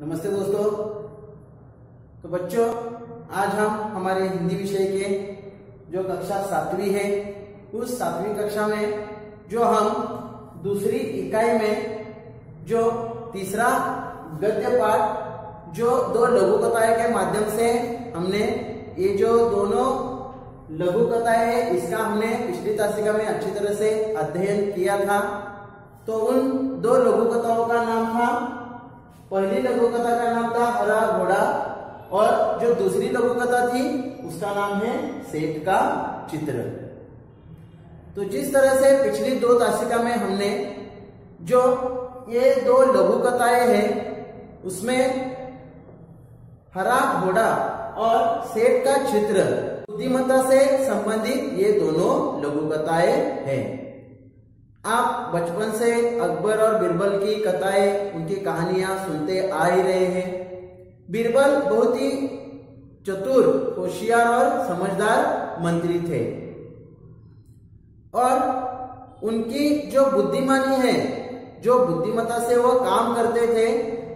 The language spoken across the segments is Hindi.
नमस्ते दोस्तों। तो बच्चों, आज हम हमारे हिंदी विषय के जो कक्षा 7वीं है, उस 7वीं कक्षा में जो हम दूसरी इकाई में जो तीसरा गद्य पाठ जो दो लघु कथाएं के माध्यम से हमने ये जो दोनों लघु कथाएं है इसका हमने पिछली तासिका में अच्छी तरह से अध्ययन किया था। तो उन दो लघु कथाओं का नाम था, पहली लघु कथा का नाम था हरा घोड़ा और जो दूसरी लघु कथा थी उसका नाम है सेठ का चित्र। तो जिस तरह से पिछली दो तासिका में हमने जो ये दो लघु कथाएं हैं उसमें हरा घोड़ा और सेठ का चित्र बुद्धिमत्ता से संबंधित ये दोनों लघु कथाएं हैं। आप बचपन से अकबर और बीरबल की कथाएं, उनकी कहानियां सुनते आ ही रहे हैं। बीरबल बहुत ही चतुर, होशियार और समझदार मंत्री थे और उनकी जो बुद्धिमानी है, जो बुद्धिमत्ता से वो काम करते थे,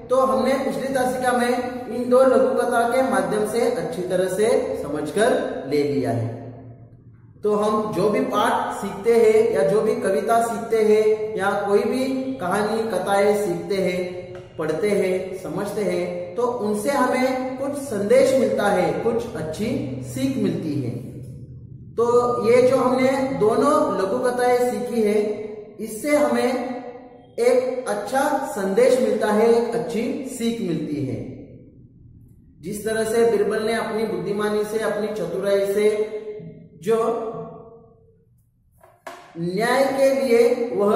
तो हमने पिछली तासिका में इन दो लघु कथा के माध्यम से अच्छी तरह से समझकर ले लिया है। तो हम जो भी पाठ सीखते हैं या जो भी कविता सीखते हैं या कोई भी कहानी कथाएं सीखते हैं, पढ़ते हैं, समझते हैं, तो उनसे हमें कुछ संदेश मिलता है, कुछ अच्छी सीख मिलती है। तो ये जो हमने दोनों लघु कथाएं सीखी है, इससे हमें एक अच्छा संदेश मिलता है, एक अच्छी सीख मिलती है। जिस तरह से बीरबल ने अपनी बुद्धिमानी से, अपनी चतुराई से जो न्याय के लिए वह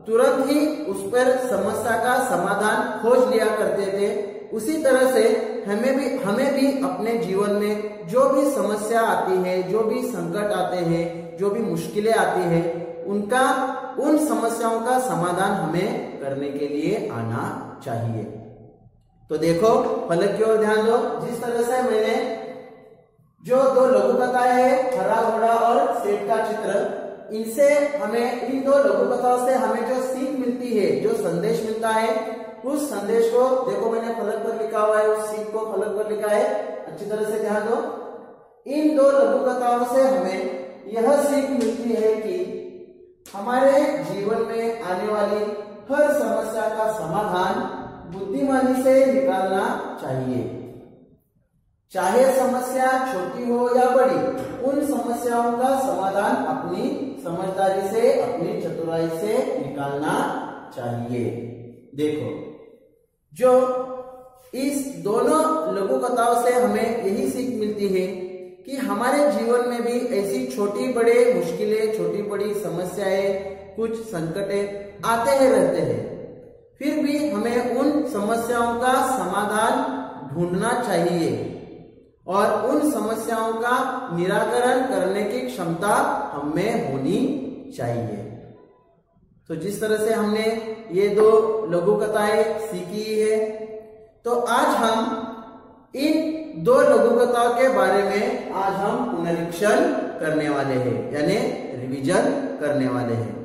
तुरंत ही उस पर समस्या का समाधान खोज लिया करते थे, उसी तरह से हमें भी अपने जीवन में जो भी समस्या आती है, जो भी संकट आते हैं, जो भी मुश्किलें आती हैं, उन समस्याओं का समाधान हमें करने के लिए आना चाहिए। तो देखो, फलक की ओर ध्यान दो। जिस तरह से मैंने जो दो लघु कथाएं हैं, हरा घोड़ा और सेठ का चित्र, इनसे हमें, इन दो लघु कथाओं से हमें जो सीख मिलती है, जो संदेश मिलता है, उस संदेश को देखो मैंने फलक पर लिखा हुआ है, उस सीख को फलक पर लिखा है, अच्छी तरह से ध्यान दो। इन दो लघु कथाओं से हमें यह सीख मिलती है कि हमारे जीवन में आने वाली हर समस्या का समाधान बुद्धिमानी से निकालना चाहिए। चाहे समस्या छोटी हो या बड़ी, उन समस्याओं का समाधान अपनी समझदारी से, अपनी चतुराई से निकालना चाहिए। देखो, जो इस दोनों लघु कथाओं से हमें यही सीख मिलती है कि हमारे जीवन में भी ऐसी छोटी बड़े मुश्किलें, छोटी बड़ी समस्याएं, कुछ संकटें आते हैं, रहते हैं, फिर भी हमें उन समस्याओं का समाधान ढूंढना चाहिए और उन समस्याओं का निराकरण करने की क्षमता हमें होनी चाहिए। तो जिस तरह से हमने ये दो लघु कथाएं सीखी है, तो आज हम इन दो लघु कथाओं के बारे में आज हम पुनरीक्षण करने वाले हैं, यानी रिवीजन करने वाले हैं।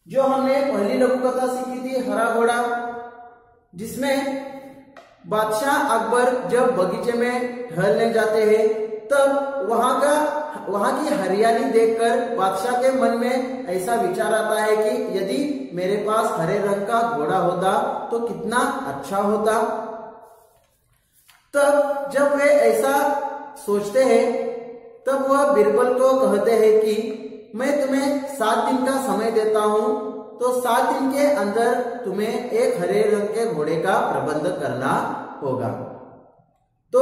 जो हमने पहली लघु कथा सीखी थी हरा घोड़ा, जिसमें बादशाह अकबर जब बगीचे में टहलने जाते हैं, तब वहां की हरियाली देखकर बादशाह के मन में ऐसा विचार आता है कि यदि मेरे पास हरे रंग का घोड़ा होता तो कितना अच्छा होता। तब जब वे ऐसा सोचते हैं, तब वह बीरबल को कहते हैं कि मैं तुम्हें 7 दिन का समय देता हूं, तो 7 दिन के अंदर तुम्हें एक हरे रंग के घोड़े का प्रबंध करना होगा। तो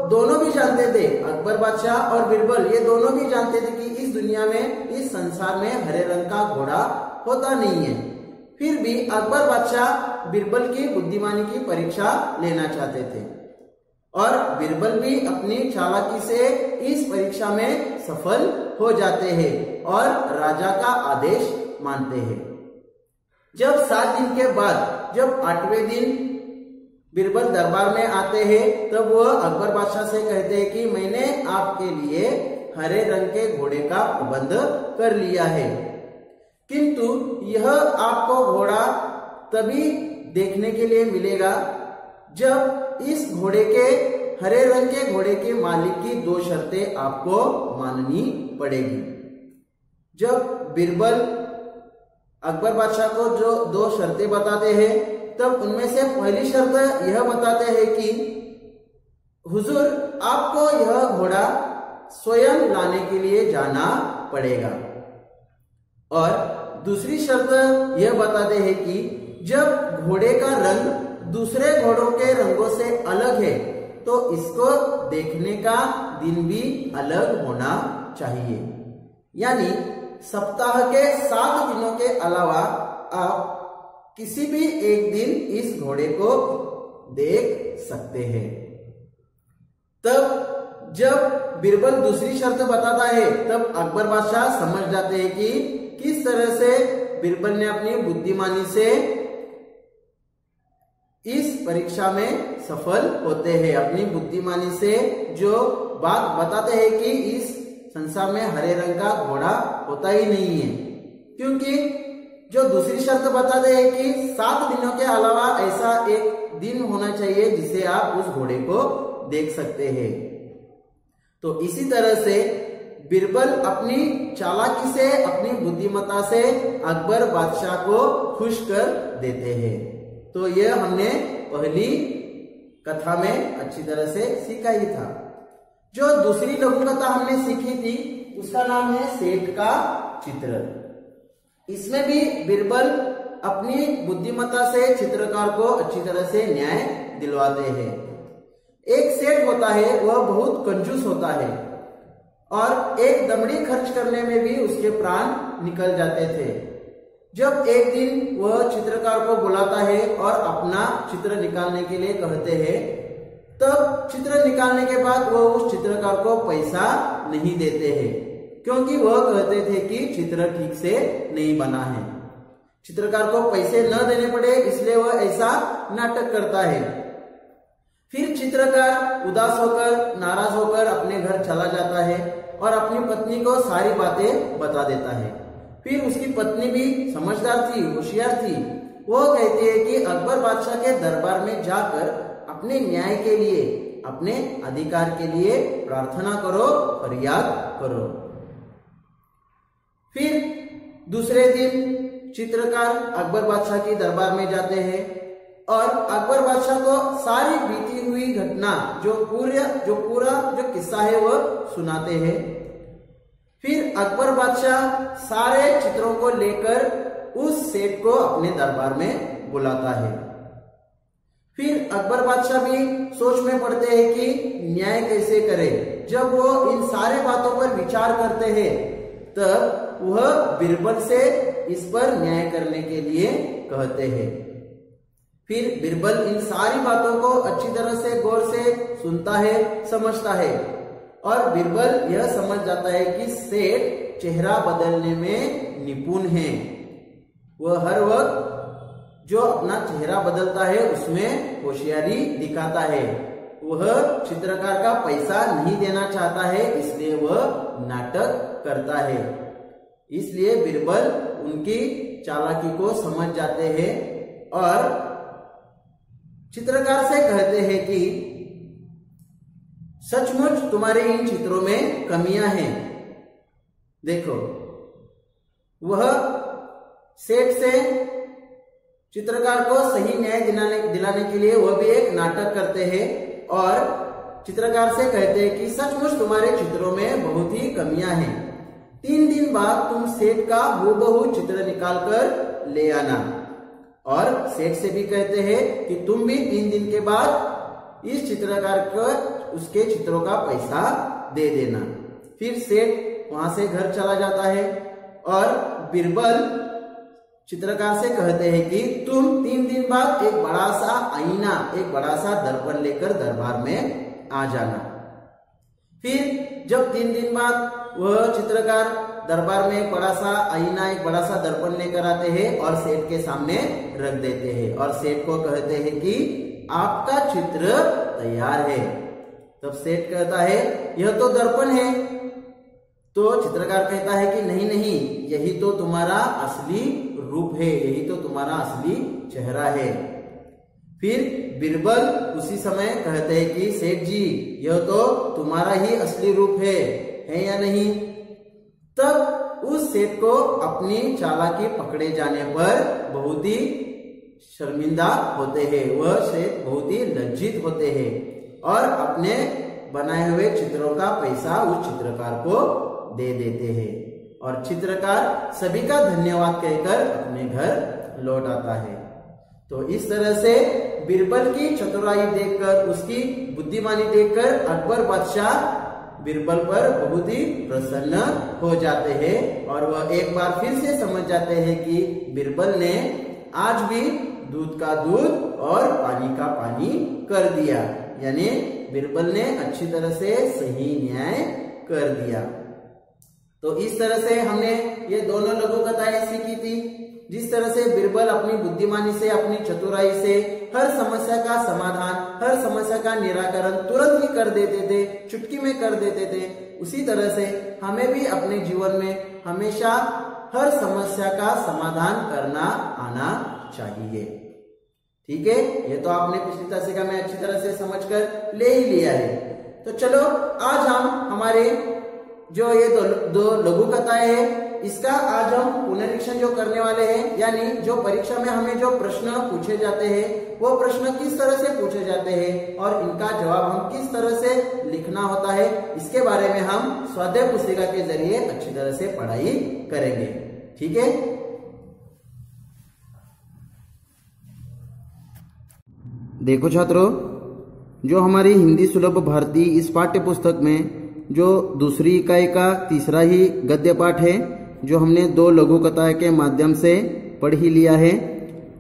दोनों भी जानते थे, अकबर बादशाह और बीरबल, ये दोनों भी जानते थे कि इस दुनिया में, इस संसार में हरे रंग का घोड़ा होता नहीं है। फिर भी अकबर बादशाह बीरबल की बुद्धिमानी की परीक्षा लेना चाहते थे और बीरबल भी अपनी चालाकी से इस परीक्षा में सफल हो जाते हैं और राजा का आदेश मानते हैं। जब 7 दिन के बाद, जब 8वें दिन बीरबल दरबार में आते हैं, तब वह अकबर बादशाह से कहते हैं कि मैंने आपके लिए हरे रंग के घोड़े का प्रबंध कर लिया है, किंतु यह आपको घोड़ा तभी देखने के लिए मिलेगा जब इस घोड़े के हरे रंग के घोड़े के मालिक की 2 शर्तें आपको माननी पड़ेगी। जब बीरबल अकबर बादशाह को जो 2 शर्तें बताते हैं, तब उनमें से पहली शर्त यह बताते हैं कि हुजूर, आपको यह घोड़ा स्वयं लाने के लिए जाना पड़ेगा। और दूसरी शर्त यह बताते हैं कि जब घोड़े का रंग दूसरे घोड़ों के रंगों से अलग है, तो इसको देखने का दिन भी अलग होना चाहिए। यानी सप्ताह के 7 दिनों के अलावा आप किसी भी एक दिन इस घोड़े को देख सकते हैं। तब जब बीरबल दूसरी शर्त बताता है, तब अकबर बादशाह समझ जाते हैं कि किस तरह से बीरबल ने अपनी बुद्धिमानी से इस परीक्षा में सफल होते हैं। अपनी बुद्धिमानी से जो बात बताते हैं कि इस संसार में हरे रंग का घोड़ा होता ही नहीं है, क्योंकि जो दूसरी शर्त बताते हैं कि 7 दिनों के अलावा ऐसा एक दिन होना चाहिए जिसे आप उस घोड़े को देख सकते हैं। तो इसी तरह से बीरबल अपनी चालाकी से, अपनी बुद्धिमत्ता से अकबर बादशाह को खुश कर देते हैं। तो यह हमने पहली कथा में अच्छी तरह से सीखा ही था। जो दूसरी लघु कथा हमने सीखी थी उसका नाम है सेठ का चित्र। इसमें भी बीरबल अपनी बुद्धिमत्ता से चित्रकार को अच्छी तरह से न्याय दिलवाते हैं। एक सेठ होता है, वह बहुत कंजूस होता है और एक दमड़ी खर्च करने में भी उसके प्राण निकल जाते थे। जब एक दिन वह चित्रकार को बुलाता है और अपना चित्र निकालने के लिए कहते हैं, तब चित्र निकालने के बाद वह उस चित्रकार को पैसा नहीं देते हैं, क्योंकि वह कहते थे कि चित्र ठीक से नहीं बना है। चित्रकार को पैसे न देने पड़े इसलिए वह ऐसा नाटक करता है। फिर चित्रकार उदास होकर, नाराज होकर अपने घर चला जाता है और अपनी पत्नी को सारी बातें बता देता है। फिर उसकी पत्नी भी समझदार थी, होशियार थी। वह कहती है कि अकबर बादशाह के दरबार में जाकर अपने न्याय के लिए, अपने अधिकार के लिए प्रार्थना करो, फरियाद करो। फिर दूसरे दिन चित्रकार अकबर बादशाह के दरबार में जाते हैं और अकबर बादशाह को सारी बीती हुई घटना, जो पूरा किस्सा है वह सुनाते हैं। फिर अकबर बादशाह सारे चित्रों को लेकर उस सेठ को अपने दरबार में बुलाता है। फिर अकबर बादशाह भी सोच में पड़ते हैं कि न्याय कैसे करे। जब वो इन सारे बातों पर विचार करते हैं, तब वह बीरबल से इस पर न्याय करने के लिए कहते हैं। फिर बीरबल इन सारी बातों को अच्छी तरह से गौर से सुनता है, समझता है और बीरबल यह समझ जाता है कि सेठ चेहरा बदलने में निपुण है। वह हर वक्त जो अपना चेहरा बदलता है उसमें होशियारी दिखाता है। वह चित्रकार का पैसा नहीं देना चाहता है, इसलिए वह नाटक करता है। इसलिए बीरबल उनकी चालाकी को समझ जाते हैं और चित्रकार से कहते हैं कि सचमुच तुम्हारे इन चित्रों में कमियां हैं। देखो, वह सेठ से चित्रकार को सही न्याय दिलाने के लिए वह भी एक नाटक करते हैं और चित्रकार से कहते हैं कि सचमुच तुम्हारे चित्रों में बहुत ही कमियां हैं। 3 दिन बाद तुम सेठ का हूबहू चित्र निकाल कर ले आना। और सेठ से भी कहते हैं कि तुम भी 3 दिन के बाद इस चित्रकार को उसके चित्रों का पैसा दे देना। फिर सेठ वहां से घर चला जाता है और बीरबल चित्रकार से कहते हैं कि तुम 3 दिन बाद एक बड़ा सा आईना, एक बड़ा सा दर्पण लेकर दरबार में आ जाना। फिर जब 3 दिन बाद वह चित्रकार दरबार में एक बड़ा सा आईना, एक बड़ा सा दर्पण लेकर आते हैं और सेठ के सामने रख देते हैं और सेठ को कहते हैं कि आपका चित्र तैयार है। तब सेठ कहता है यह तो दर्पण है। तो चित्रकार कहता है कि नहीं नहीं, यही तो तुम्हारा असली रूप है, यही तो तुम्हारा असली चेहरा है। फिर बीरबल उसी समय कहते हैं कि सेठ जी, यह तो तुम्हारा ही असली रूप है या नहीं। तब उस सेठ को अपनी चालाकी पकड़े जाने पर बहुत ही शर्मिंदा होते हैं, वह सेठ बहुत ही लज्जित होते हैं और अपने बनाए हुए चित्रों का पैसा उस चित्रकार को दे देते हैं और चित्रकार सभी का धन्यवाद कहकर अपने घर लौट आता है। तो इस तरह से बीरबल की चतुराई देखकर, उसकी बुद्धिमानी देखकर अकबर बादशाह बीरबल पर बहुत ही प्रसन्न हो जाते हैं और वह एक बार फिर से समझ जाते हैं कि बीरबल ने आज भी दूध का दूध और पानी का पानी कर दिया, यानी बीरबल ने अच्छी तरह से सही न्याय कर दिया। तो इस तरह से हमने ये दोनों लघु कथाएं सीखी थी। जिस तरह से बीरबल अपनी बुद्धिमानी से, अपनी चतुराई से हर समस्या का समाधान, हर समस्या का निराकरण तुरंत ही कर देते थे, चुटकी में कर देते थे, उसी तरह से हमें भी अपने जीवन में हमेशा हर समस्या का समाधान करना आना चाहिए। ठीक है, ये तो आपने पिछली तासिका में अच्छी तरह से समझकर ले ही लिया है। तो चलो आज हम हमारे जो ये दो लघु कथाएं हैं, इसका आज हम पुनरीक्षण जो करने वाले हैं, यानी जो परीक्षा में हमें जो प्रश्न पूछे जाते हैं वो प्रश्न किस तरह से पूछे जाते हैं और इनका जवाब हम किस तरह से लिखना होता है, इसके बारे में हम स्वाध्याय पुस्तिका के जरिए अच्छी तरह से पढ़ाई करेंगे। ठीक है, देखो छात्रों, जो हमारी हिंदी सुलभ भारती इस पाठ्य पुस्तक में जो दूसरी इकाई का तीसरा ही गद्य पाठ है, जो हमने दो लघु कथा के माध्यम से पढ़ ही लिया है,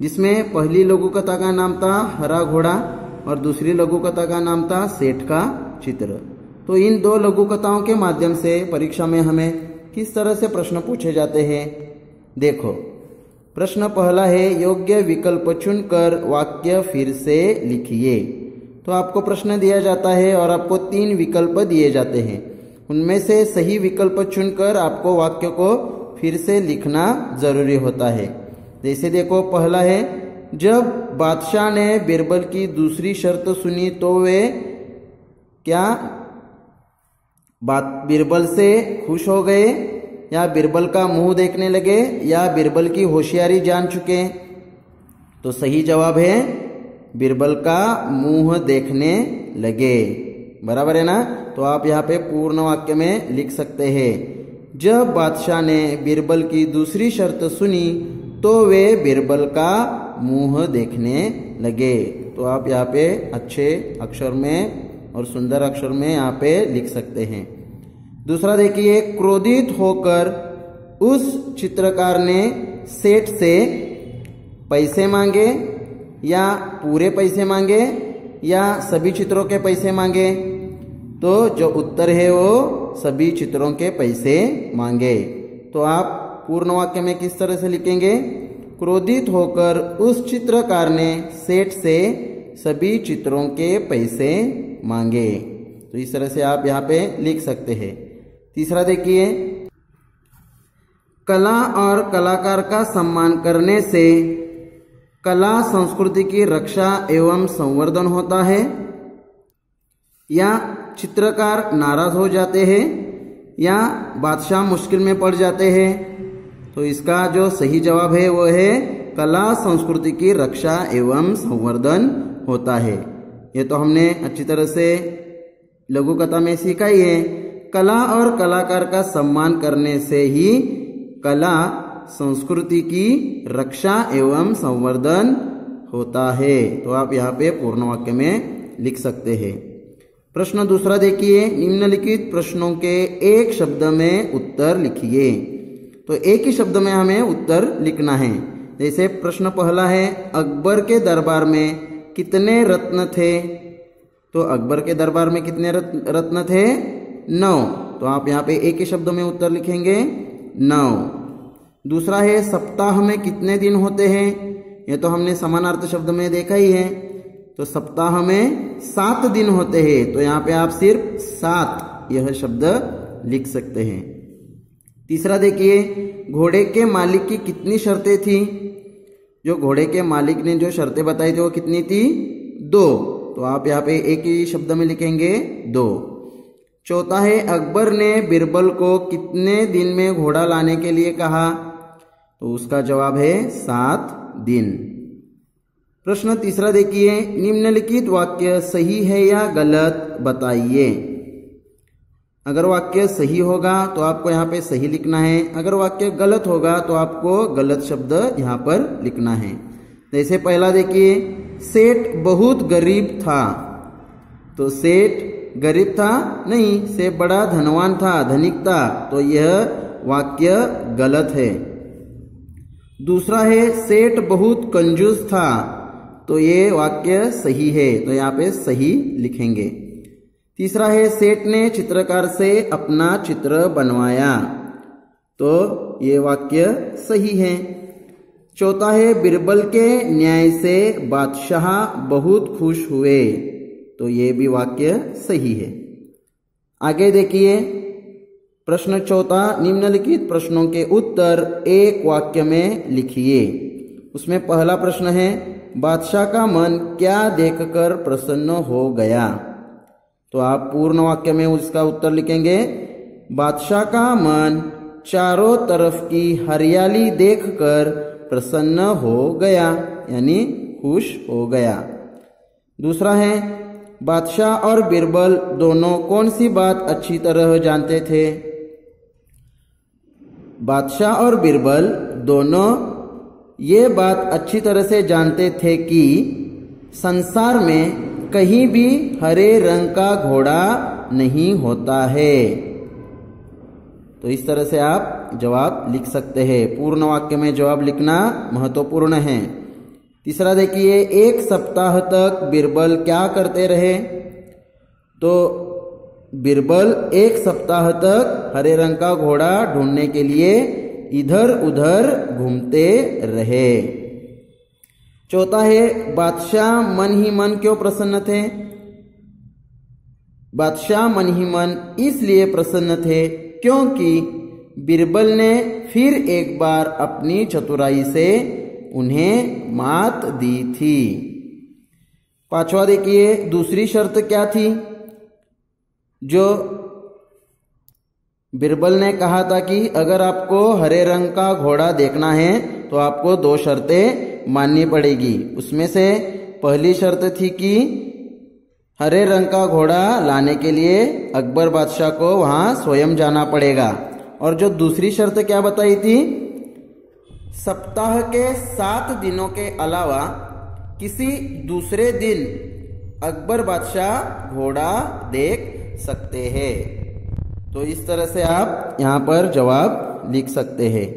जिसमें पहली लघु कथा का नाम था हरा घोड़ा और दूसरी लघु कथा का नाम था सेठ का चित्र। तो इन दो लघु कथाओं के माध्यम से परीक्षा में हमें किस तरह से प्रश्न पूछे जाते हैं, देखो। प्रश्न पहला है, योग्य विकल्प चुनकर वाक्य फिर से लिखिए। तो आपको प्रश्न दिया जाता है और आपको 3 विकल्प दिए जाते हैं, उनमें से सही विकल्प चुनकर आपको वाक्य को फिर से लिखना जरूरी होता है। जैसे देखो, पहला है, जब बादशाह ने बीरबल की दूसरी शर्त सुनी तो वे क्या बीरबल से खुश हो गए या बीरबल का मुंह देखने लगे या बीरबल की होशियारी जान चुके? तो सही जवाब है बीरबल का मुंह देखने लगे। बराबर है ना? तो आप यहाँ पे पूर्ण वाक्य में लिख सकते हैं, जब बादशाह ने बीरबल की दूसरी शर्त सुनी तो वे बीरबल का मुंह देखने लगे। तो आप यहाँ पे अच्छे अक्षर में और सुंदर अक्षर में यहाँ पे लिख सकते हैं। दूसरा देखिए, क्रोधित होकर उस चित्रकार ने सेठ से पैसे मांगे या पूरे पैसे मांगे या सभी चित्रों के पैसे मांगे? तो जो उत्तर है वो सभी चित्रों के पैसे मांगे। तो आप पूर्ण वाक्य में किस तरह से लिखेंगे? क्रोधित होकर उस चित्रकार ने सेठ से सभी चित्रों के पैसे मांगे। तो इस तरह से आप यहाँ पे लिख सकते हैं। तीसरा देखिए, कला और कलाकार का सम्मान करने से कला संस्कृति की रक्षा एवं संवर्धन होता है या चित्रकार नाराज हो जाते हैं या बादशाह मुश्किल में पड़ जाते हैं? तो इसका जो सही जवाब है वो है कला संस्कृति की रक्षा एवं संवर्धन होता है। ये तो हमने अच्छी तरह से लघु कथा में सीखा ही है। कला और कलाकार का सम्मान करने से ही कला संस्कृति की रक्षा एवं संवर्धन होता है। तो आप यहाँ पे पूर्ण वाक्य में लिख सकते हैं। प्रश्न दूसरा देखिए, निम्नलिखित प्रश्नों के एक शब्द में उत्तर लिखिए। तो एक ही शब्द में हमें उत्तर लिखना है। जैसे प्रश्न पहला है, अकबर के दरबार में कितने रत्न थे? तो अकबर के दरबार में कितने रत्न थे? 9। तो आप यहाँ पे एक ही शब्द में उत्तर लिखेंगे 9। दूसरा है, सप्ताह में कितने दिन होते हैं? ये तो हमने समानार्थक शब्द में देखा ही है। तो सप्ताह में 7 दिन होते हैं। तो यहाँ पे आप सिर्फ 7 यह शब्द लिख सकते हैं। तीसरा देखिए, घोड़े के मालिक की कितनी शर्तें थी? जो घोड़े के मालिक ने जो शर्तें बताई थी वो कितनी थी? 2। तो आप यहाँ पे एक ही शब्द में लिखेंगे 2। चौथा है अकबर ने बिरबल को कितने दिन में घोड़ा लाने के लिए कहा? तो उसका जवाब है 7 दिन। प्रश्न तीसरा देखिए, निम्नलिखित वाक्य सही है या गलत बताइए। अगर वाक्य सही होगा तो आपको यहाँ पे सही लिखना है, अगर वाक्य गलत होगा तो आपको गलत शब्द यहाँ पर लिखना है। जैसे पहला देखिए, सेठ बहुत गरीब था। तो सेठ गरीब था नहीं, से बड़ा धनवान था, धनिक था, तो यह वाक्य गलत है। दूसरा है सेठ बहुत कंजूस था। तो ये वाक्य सही है, तो यहाँ पे सही लिखेंगे। तीसरा है सेठ ने चित्रकार से अपना चित्र बनवाया। तो ये वाक्य सही है। चौथा है बिरबल के न्याय से बादशाह बहुत खुश हुए। तो ये भी वाक्य सही है। आगे देखिए, प्रश्न चौथा, निम्नलिखित प्रश्नों के उत्तर एक वाक्य में लिखिए। उसमें पहला प्रश्न है, बादशाह का मन क्या देखकर प्रसन्न हो गया? तो आप पूर्ण वाक्य में उसका उत्तर लिखेंगे, बादशाह का मन चारों तरफ की हरियाली देखकर प्रसन्न हो गया, यानी खुश हो गया। दूसरा है, बादशाह और बिरबल दोनों कौन सी बात अच्छी तरह जानते थे? बादशाह और बिरबल दोनों ये बात अच्छी तरह से जानते थे कि संसार में कहीं भी हरे रंग का घोड़ा नहीं होता है। तो इस तरह से आप जवाब लिख सकते हैं। पूर्ण वाक्य में जवाब लिखना महत्वपूर्ण है। तीसरा देखिए, एक सप्ताह तक बिरबल क्या करते रहे? तो बिरबल एक सप्ताह तक हरे रंग का घोड़ा ढूंढने के लिए इधर उधर घूमते रहे। चौथा है, बादशाह मन ही मन क्यों प्रसन्न थे? बादशाह मन ही मन इसलिए प्रसन्न थे क्योंकि बिरबल ने फिर एक बार अपनी चतुराई से उन्हें मात दी थी। पांचवा देखिए, दूसरी शर्त क्या थी? जो बिरबल ने कहा था कि अगर आपको हरे रंग का घोड़ा देखना है तो आपको 2 शर्तें माननी पड़ेगी। उसमें से पहली शर्त थी कि हरे रंग का घोड़ा लाने के लिए अकबर बादशाह को वहां स्वयं जाना पड़ेगा। और जो दूसरी शर्त क्या बताई थी? सप्ताह के 7 दिनों के अलावा किसी दूसरे दिन अकबर बादशाह घोड़ा देख सकते हैं। तो इस तरह से आप यहाँ पर जवाब लिख सकते हैं।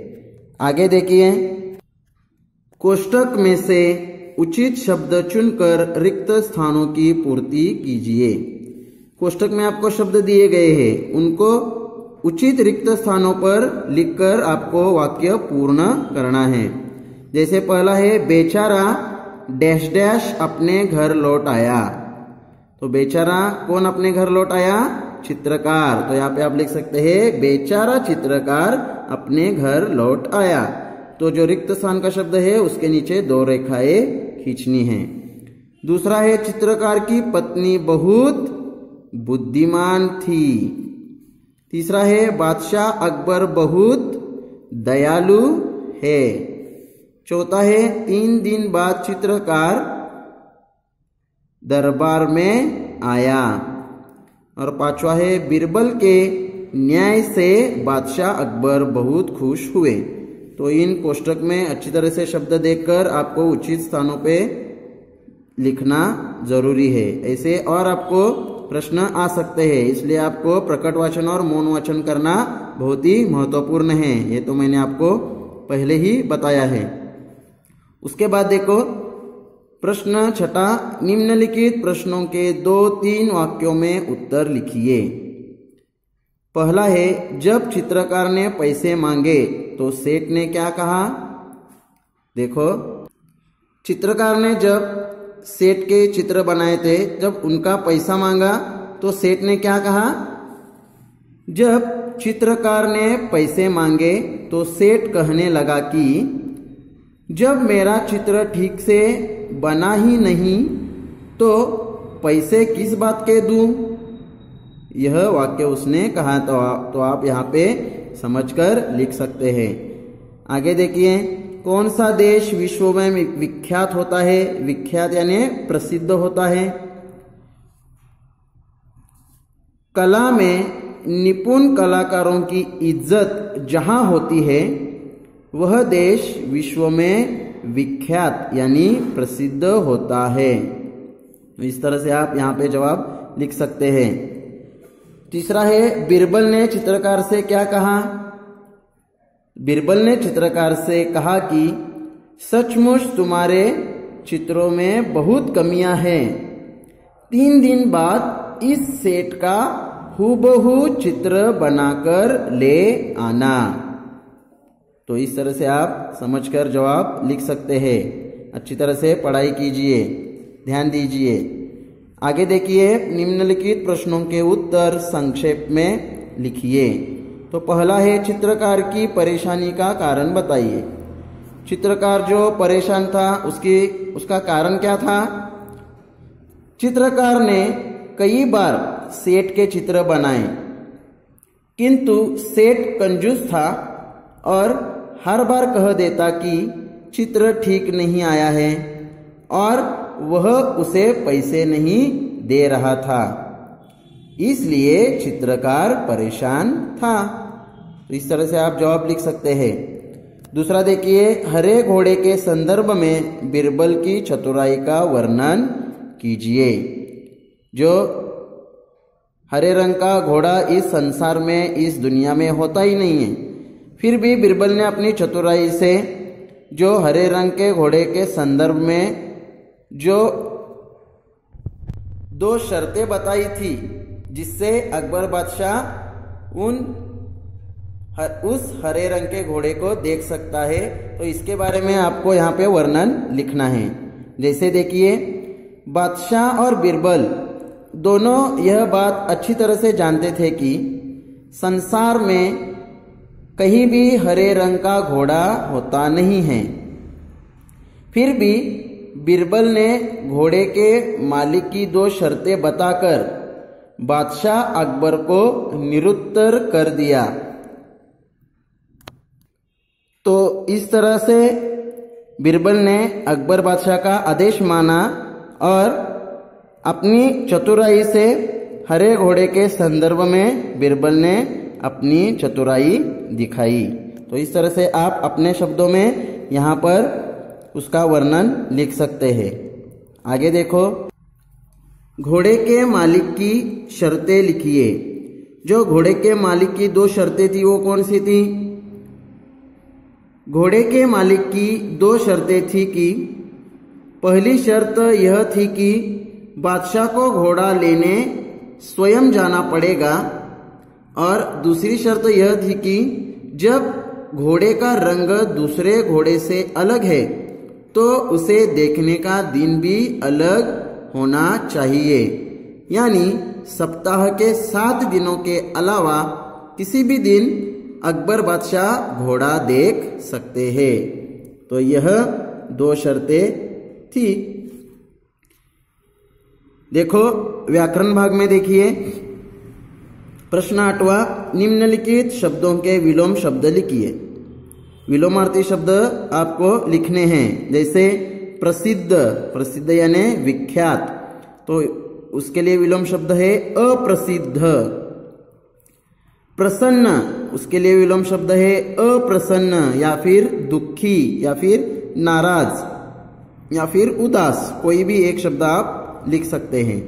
आगे देखिए, कोष्ठक में से उचित शब्द चुनकर रिक्त स्थानों की पूर्ति कीजिए। कोष्ठक में आपको शब्द दिए गए हैं, उनको उचित रिक्त स्थानों पर लिखकर आपको वाक्य पूर्ण करना है। जैसे पहला है, बेचारा डैश डैश अपने घर लौट आया। तो बेचारा कौन अपने घर लौट आया? चित्रकार। तो यहाँ पे आप लिख सकते हैं, बेचारा चित्रकार अपने घर लौट आया। तो जो रिक्त स्थान का शब्द है उसके नीचे 2 रेखाएं खींचनी है। दूसरा है, चित्रकार की पत्नी बहुत बुद्धिमान थी। तीसरा है, बादशाह अकबर बहुत दयालु है। चौथा है, 3 दिन बाद चित्रकार दरबार में आया। और पांचवा है, बिरबल के न्याय से बादशाह अकबर बहुत खुश हुए। तो इन कोष्ठक में अच्छी तरह से शब्द देखकर आपको उचित स्थानों पे लिखना जरूरी है। ऐसे और आपको प्रश्न आ सकते हैं, इसलिए आपको प्रकट वाचन और मौन वाचन करना बहुत ही महत्वपूर्ण है। ये तो मैंने आपको पहले ही बताया है। उसके बाद देखो प्रश्न छठा, निम्नलिखित प्रश्नों के 2-3 वाक्यों में उत्तर लिखिए। पहला है, जब चित्रकार ने पैसे मांगे तो सेठ ने क्या कहा? देखो, चित्रकार ने जब सेठ के चित्र बनाए थे, जब उनका पैसा मांगा तो सेठ ने क्या कहा? जब चित्रकार ने पैसे मांगे तो सेठ कहने लगा कि जब मेरा चित्र ठीक से बना ही नहीं तो पैसे किस बात के दूं? यह वाक्य उसने कहा। तो आप यहाँ पे समझकर लिख सकते हैं। आगे देखिए, कौन सा देश विश्व में विख्यात होता है? विख्यात यानी प्रसिद्ध होता है। कला में निपुण कलाकारों की इज्जत जहां होती है वह देश विश्व में विख्यात यानी प्रसिद्ध होता है। इस तरह से आप यहाँ पे जवाब लिख सकते हैं। तीसरा है, बीरबल ने चित्रकार से क्या कहा? बीरबल ने चित्रकार से कहा कि सचमुच तुम्हारे चित्रों में बहुत कमियां हैं। 3 दिन बाद इस सेट का हूबहू चित्र बनाकर ले आना। तो इस तरह से आप समझकर जवाब लिख सकते हैं। अच्छी तरह से पढ़ाई कीजिए, ध्यान दीजिए। आगे देखिए, निम्नलिखित प्रश्नों के उत्तर संक्षेप में लिखिए। तो पहला है, चित्रकार की परेशानी का कारण बताइए। चित्रकार जो परेशान था उसका कारण क्या था? चित्रकार ने कई बार सेठ के चित्र बनाए, किंतु सेठ कंजूस था और हर बार कह देता कि चित्र ठीक नहीं आया है और वह उसे पैसे नहीं दे रहा था। इसलिए चित्रकार परेशान था। तो इस तरह से आप जवाब लिख सकते हैं। दूसरा देखिए, हरे घोड़े के संदर्भ में बीरबल की चतुराई का वर्णन कीजिए। जो हरे रंग का घोड़ा इस संसार में, इस दुनिया में होता ही नहीं है, फिर भी बीरबल ने अपनी चतुराई से जो हरे रंग के घोड़े के संदर्भ में जो 2 शर्तें बताई थी जिससे अकबर बादशाह उस हरे रंग के घोड़े को देख सकता है, तो इसके बारे में आपको यहाँ पे वर्णन लिखना है। जैसे देखिए, बादशाह और बीरबल दोनों यह बात अच्छी तरह से जानते थे कि संसार में कहीं भी हरे रंग का घोड़ा होता नहीं है। फिर भी बीरबल ने घोड़े के मालिक की 2 शर्तें बताकर बादशाह अकबर को निरुत्तर कर दिया। तो इस तरह से बीरबल ने अकबर बादशाह का आदेश माना और अपनी चतुराई से हरे घोड़े के संदर्भ में बीरबल ने अपनी चतुराई दिखाई। तो इस तरह से आप अपने शब्दों में यहाँ पर उसका वर्णन लिख सकते हैं। आगे देखो, घोड़े के मालिक की शर्तें लिखिए। जो घोड़े के मालिक की 2 शर्तें थी वो कौन सी थी? घोड़े के मालिक की 2 शर्तें थी कि पहली शर्त यह थी कि बादशाह को घोड़ा लेने स्वयं जाना पड़ेगा और दूसरी शर्त यह थी कि जब घोड़े का रंग दूसरे घोड़े से अलग है तो उसे देखने का दिन भी अलग होना चाहिए। यानी सप्ताह के 7 दिनों के अलावा किसी भी दिन अकबर बादशाह घोड़ा देख सकते हैं। तो यह 2 शर्तें थी। देखो, व्याकरण भाग में देखिए, प्रश्न 8वां, निम्नलिखित शब्दों के विलोम शब्द लिखिए। विलोमार्थी शब्द आपको लिखने हैं। जैसे प्रसिद्ध, प्रसिद्ध यानी विख्यात, तो उसके लिए विलोम शब्द है अप्रसिद्ध। प्रसन्न, उसके लिए विलोम शब्द है अप्रसन्न, या फिर दुखी, या फिर नाराज, या फिर उदास। कोई भी एक शब्द आप लिख सकते हैं।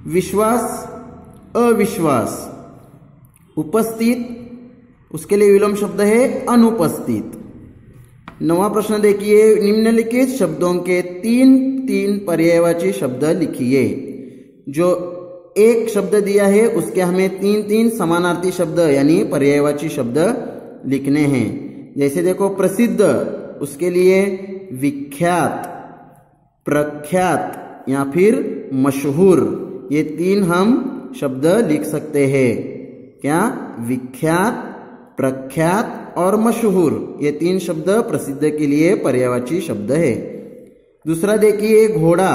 विश्वास, अविश्वास। उपस्थित, उसके लिए विलोम शब्द है अनुपस्थित। 9वां प्रश्न देखिए, निम्नलिखित शब्दों के 3 पर्यायवाची शब्द लिखिए। जो एक शब्द दिया है उसके हमें 3 समानार्थी शब्द यानी पर्यायवाची शब्द लिखने हैं। जैसे देखो, प्रसिद्ध, उसके लिए विख्यात, प्रख्यात या फिर मशहूर, ये 3 हम शब्द लिख सकते हैं। क्या? विख्यात, प्रख्यात और मशहूर, ये 3 शब्द प्रसिद्ध के लिए पर्यायवाची शब्द है। दूसरा देखिए घोड़ा,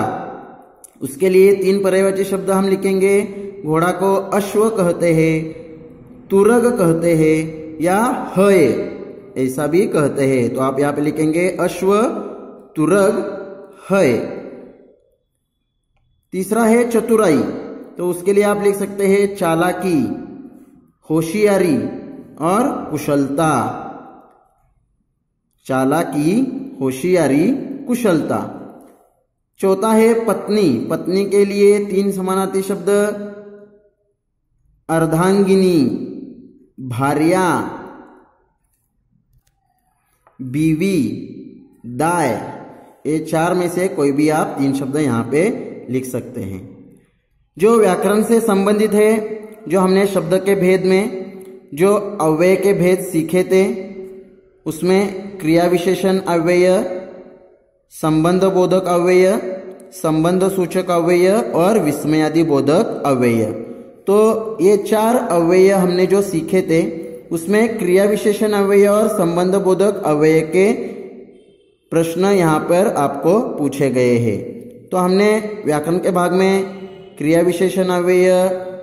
उसके लिए 3 पर्यायवाची शब्द हम लिखेंगे। घोड़ा को अश्व कहते हैं, तुरग कहते हैं या हय ऐसा भी कहते हैं। तो आप यहाँ पे लिखेंगे अश्व, तुरग, हय। तीसरा है चतुराई, तो उसके लिए आप लिख सकते हैं चालाकी, होशियारी और कुशलता। चालाकी, होशियारी, कुशलता। चौथा है पत्नी, पत्नी के लिए 3 समानार्थी शब्द अर्धांगिनी, भार्या, बीवी, दाय। ये 4 में से कोई भी आप 3 शब्द यहाँ पे लिख सकते हैं। जो व्याकरण से संबंधित है, जो हमने शब्द के भेद में जो अव्यय के भेद सीखे थे, उसमें क्रिया विशेषण अव्यय, संबंध बोधक अव्यय, संबंध सूचक अव्यय और विस्मयादि बोधक अव्यय। तो ये 4 अव्यय हमने जो सीखे थे, उसमें क्रिया विशेषण अव्यय और संबंध बोधक अव्यय के प्रश्न यहाँ पर आपको पूछे गए हैं। तो हमने व्याकरण के भाग में क्रिया विशेषण अव्यय,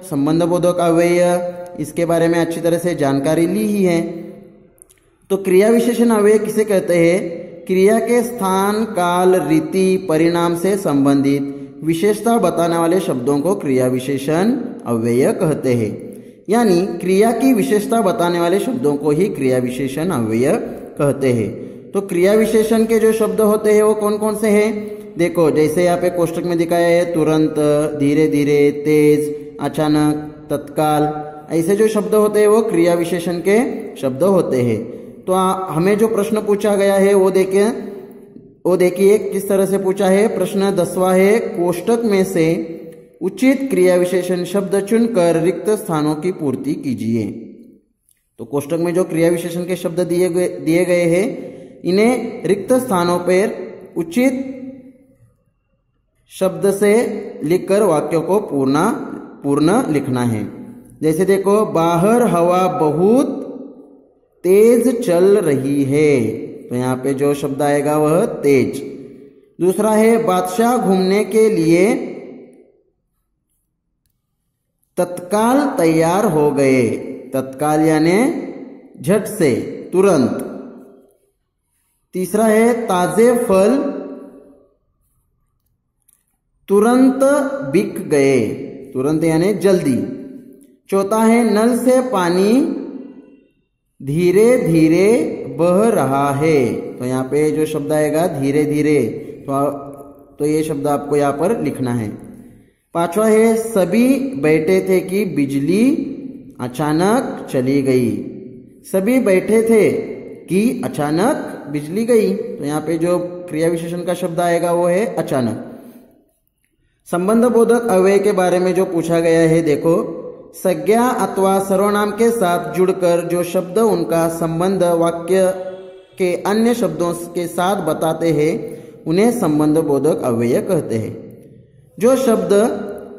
संबंध बोधक अव्यय, इसके बारे में अच्छी तरह से जानकारी ली ही है। तो क्रिया विशेषण अव्यय किसे कहते हैं? क्रिया के स्थान, काल, रीति, परिणाम से संबंधित विशेषता बताने वाले शब्दों को क्रिया विशेषण अव्यय कहते हैं। यानी क्रिया की विशेषता बताने वाले शब्दों को ही क्रिया विशेषण अव्यय कहते हैं। तो क्रिया विशेषण के जो शब्द होते हैं वो कौन कौन से हैं? देखो, जैसे यहाँ पे कोष्टक में दिखाया है, तुरंत, धीरे धीरे, तेज, अचानक, तत्काल, ऐसे जो शब्द होते हैं वो क्रिया विशेषण के शब्द होते हैं। तो हमें जो प्रश्न पूछा गया है वो देखिए किस तरह से पूछा है। प्रश्न 10वां है, कोष्टक में से उचित क्रिया विशेषण शब्द चुनकर रिक्त स्थानों की पूर्ति कीजिए। तो कोष्टक में जो क्रिया विशेषण के शब्द दिए गए हैं, इन्हें रिक्त स्थानों पर उचित शब्द से लिखकर वाक्यों को पूर्ण लिखना है। जैसे देखो, बाहर हवा बहुत तेज चल रही है, तो यहाँ पे जो शब्द आएगा वह तेज। दूसरा है, बादशाह घूमने के लिए तत्काल तैयार हो गए। तत्काल यानी झट से, तुरंत। तीसरा है, ताजे फल तुरंत बिक गए। तुरंत यानी जल्दी। चौथा है, नल से पानी धीरे धीरे बह रहा है। तो यहाँ पे जो शब्द आएगा धीरे धीरे, तो ये शब्द आपको यहाँ पर लिखना है। 5वां है, सभी बैठे थे कि बिजली अचानक चली गई। सभी बैठे थे कि अचानक बिजली गई, तो यहाँ पे जो क्रिया विशेषण का शब्द आएगा वो है अचानक। संबंध बोधक अव्यय के बारे में जो पूछा गया है, देखो, संज्ञा अथवा सर्वनाम के साथ जुड़कर जो शब्द उनका संबंध वाक्य के अन्य शब्दों के साथ बताते हैं, उन्हें संबंध बोधक अव्यय कहते हैं। जो शब्द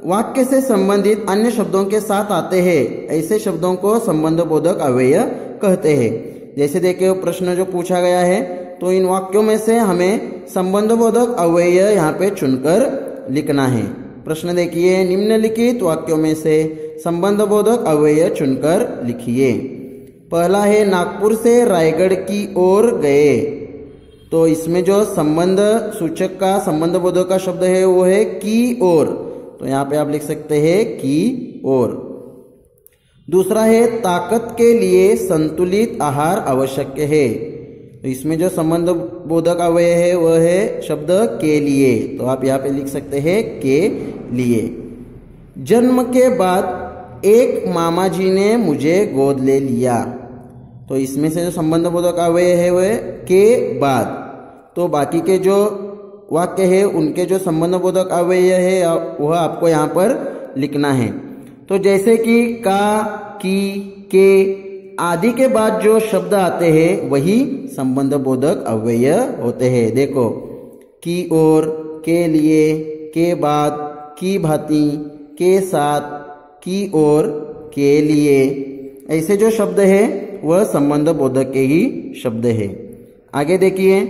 वाक्य से संबंधित अन्य शब्दों के साथ आते हैं, ऐसे शब्दों को संबंध बोधक अव्यय कहते हैं। जैसे देखिए, प्रश्न जो पूछा गया है, तो इन वाक्यों में से हमें संबंध बोधक अव्यय यहाँ पे चुनकर लिखना है। प्रश्न देखिए, निम्नलिखित वाक्यों में से संबंध बोधक अव्यय चुनकर लिखिए। पहला है, नागपुर से रायगढ़ की ओर गए। तो इसमें जो संबंध सूचक का संबंध बोधक का शब्द है वो है की ओर, तो यहाँ पे आप लिख सकते हैं की ओर। दूसरा है, ताकत के लिए संतुलित आहार आवश्यक है। तो इसमें जो संबंध बोधक अव्यय है वह है शब्द के लिए, तो आप यहाँ पे लिख सकते हैं के लिए। जन्म के बाद एक मामा जी ने मुझे गोद ले लिया। तो इसमें से जो संबंध बोधक अव्यय है वह के बाद। तो बाकी के जो वाक्य है उनके जो संबंध बोधक अव्यय है वह आपको यहाँ पर लिखना है। तो जैसे कि का, की, के आदि के बाद जो शब्द आते हैं वही संबंध बोधक अव्यय होते हैं। देखो, की ओर, के लिए, के बाद, की भांति, के साथ, की ओर, के लिए, ऐसे जो शब्द है वह संबंध बोधक के ही शब्द है। आगे देखिए,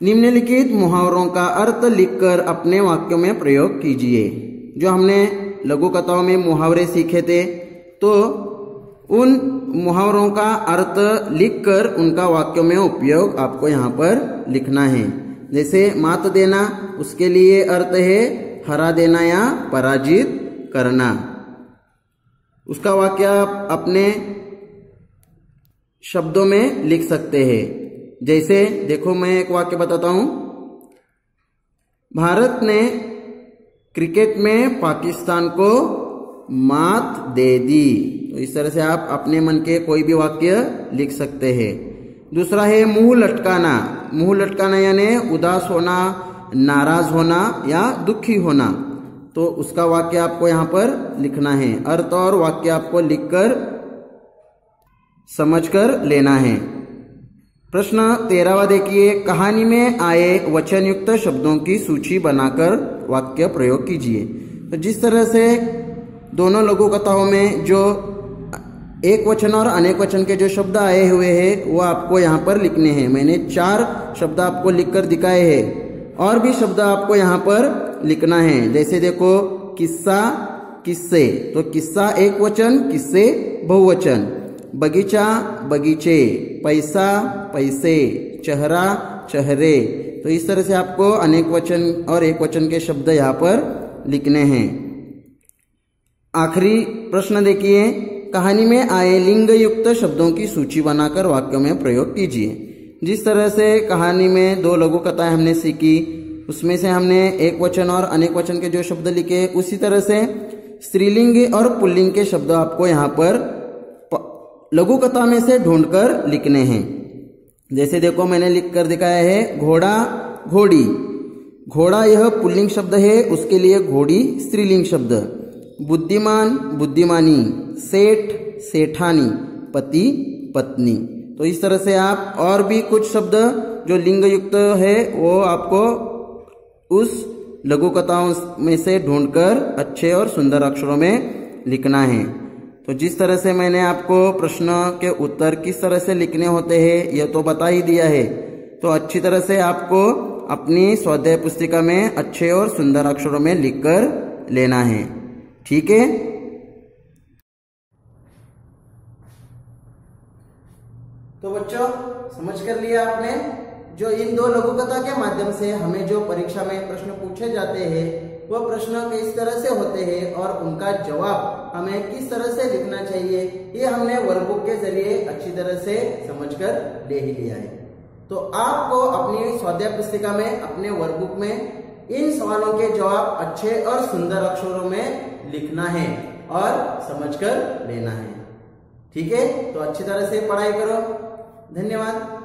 निम्नलिखित मुहावरों का अर्थ लिखकर अपने वाक्यों में प्रयोग कीजिए। जो हमने लघु कथाओं में मुहावरे सीखे थे, तो उन मुहावरों का अर्थ लिखकर उनका वाक्यों में उपयोग आपको यहाँ पर लिखना है। जैसे मात देना, उसके लिए अर्थ है हरा देना या पराजित करना। उसका वाक्य आप अपने शब्दों में लिख सकते हैं। जैसे देखो, मैं एक वाक्य बताता हूं। भारत ने क्रिकेट में पाकिस्तान को मात दे दी। तो इस तरह से आप अपने मन के कोई भी वाक्य लिख सकते हैं। दूसरा है मुंह लटकाना। मुंह लटकाना यानी उदास होना, नाराज होना या दुखी होना। तो उसका वाक्य आपको यहाँ पर लिखना है। अर्थ और वाक्य आपको लिखकर समझकर लेना है। प्रश्न 13वां देखिए, कहानी में आए वचनयुक्त शब्दों की सूची बनाकर वाक्य प्रयोग कीजिए। तो जिस तरह से दोनों लघु कथाओं में जो एक वचन और अनेक वचन के जो शब्द आए हुए हैं, वो आपको यहाँ पर लिखने हैं। मैंने 4 शब्द आपको लिखकर दिखाए हैं, और भी शब्द आपको यहाँ पर लिखना है। जैसे देखो, किस्सा, किस्से। तो किस्सा एक वचन, किस्से बहुवचन। बगीचा, बगीचे। पैसा, पैसे। चेहरा, चेहरे। तो इस तरह से आपको अनेक वचन और एक वचन के शब्द यहाँ पर लिखने हैं। आखिरी प्रश्न देखिए, कहानी में आए लिंग युक्त शब्दों की सूची बनाकर वाक्यों में प्रयोग कीजिए। जिस तरह से कहानी में 2 लघु कथाएं हमने सीखी, उसमें से हमने एक वचन और अनेक वचन के जो शब्द लिखे, उसी तरह से स्त्रीलिंग और पुल्लिंग के शब्द आपको यहाँ पर लघु कथा में से ढूंढकर लिखने हैं। जैसे देखो, मैंने लिखकर दिखाया है घोड़ा, घोड़ी। घोड़ा यह पुल्लिंग शब्द है, उसके लिए घोड़ी स्त्रीलिंग शब्द। बुद्धिमान, बुद्धिमानी। सेठ, सेठानी। पति, पत्नी। तो इस तरह से आप और भी कुछ शब्द जो लिंग युक्त है, वो आपको उस लघु कथाओं में से ढूंढकर अच्छे और सुंदर अक्षरों में लिखना है। तो जिस तरह से मैंने आपको प्रश्न के उत्तर किस तरह से लिखने होते हैं, यह तो बता ही दिया है। तो अच्छी तरह से आपको अपनी स्वाध्याय पुस्तिका में अच्छे और सुंदर अक्षरों में लिखकर लेना है। ठीक है। तो बच्चों, समझ कर लिया आपने। जो इन 2 लघु कथा के माध्यम से हमें जो परीक्षा में प्रश्न पूछे जाते हैं, वह प्रश्न किस तरह से होते हैं और उनका जवाब हमें किस तरह से लिखना चाहिए, ये हमने वर्कबुक के जरिए अच्छी तरह से समझकर ले ही लिया है। तो आपको अपनी स्वाध्याय पुस्तिका में, अपने वर्कबुक में इन सवालों के जवाब अच्छे और सुंदर अक्षरों में लिखना है और समझकर लेना है। ठीक है। तो अच्छी तरह से पढ़ाई करो। धन्यवाद।